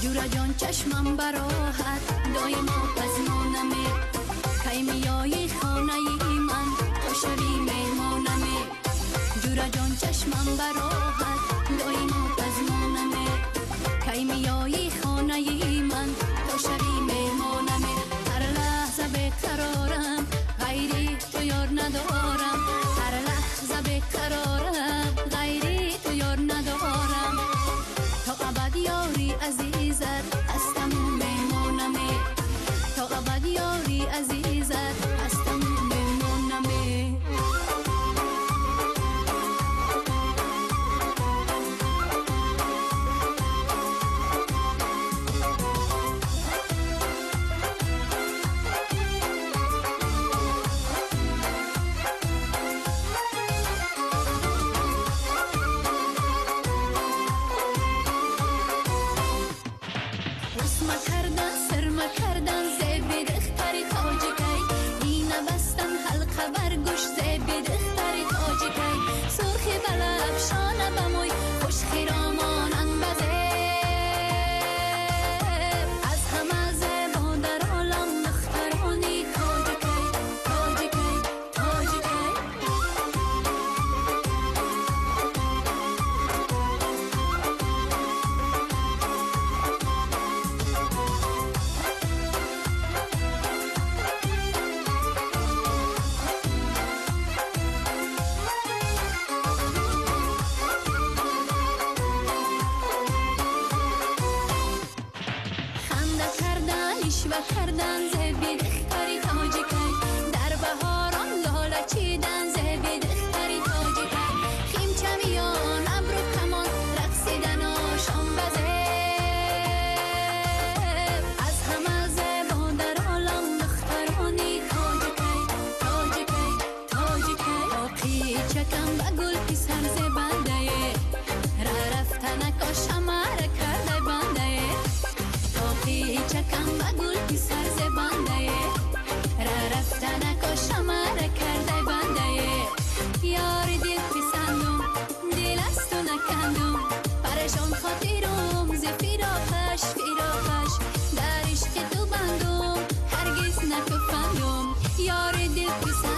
جورا جان چشمم براحت دایما پزمانمه کی میایی خانه من تو شوی مهمانمه جورا جان چشمم براحت دایما پزمانمه کی میایی خانه من تو شوی مهمانمه هر لحظه بیقرارم غیری تو یار ندارم هر لحظه بیقرارم غیری تو یار ندارم تا ابد یاری عزیزت هستم مهمانمه تا ابد یاری عزیزت هستم مهمانمه رسم کردن سرم کردن زیبی دختری تاجی کی اینه بستن حلقه بر گوش زیبی دختری تاجی کی سرخی بلب شانه بموی خوش خیرامانن بزیب از همه زیبا در عالم دخترانی تاجی کی تاجی کی تاجی کی و کردن زیبی دختری تاجی کی در بهاران لاله چیدن زیبی دختری تاجی کی خیم چمیان ابرو کمان رقصیدن آشان بزیب از همه زیبا در عالم دخترانی تاجی کی تاجی کی تاجی کی آقی چکم به گل پسر زیبنده را رفتنک آشمار کرده بنده آقی چکم به گل پسر زبانده را رفتنک و شمار کرده بنده یار دل پسندم دل از تو نکندم پرشان خاطرم ز فراقش فراقش در عشق تو بندم هرگز نکفندم یار دل پسندم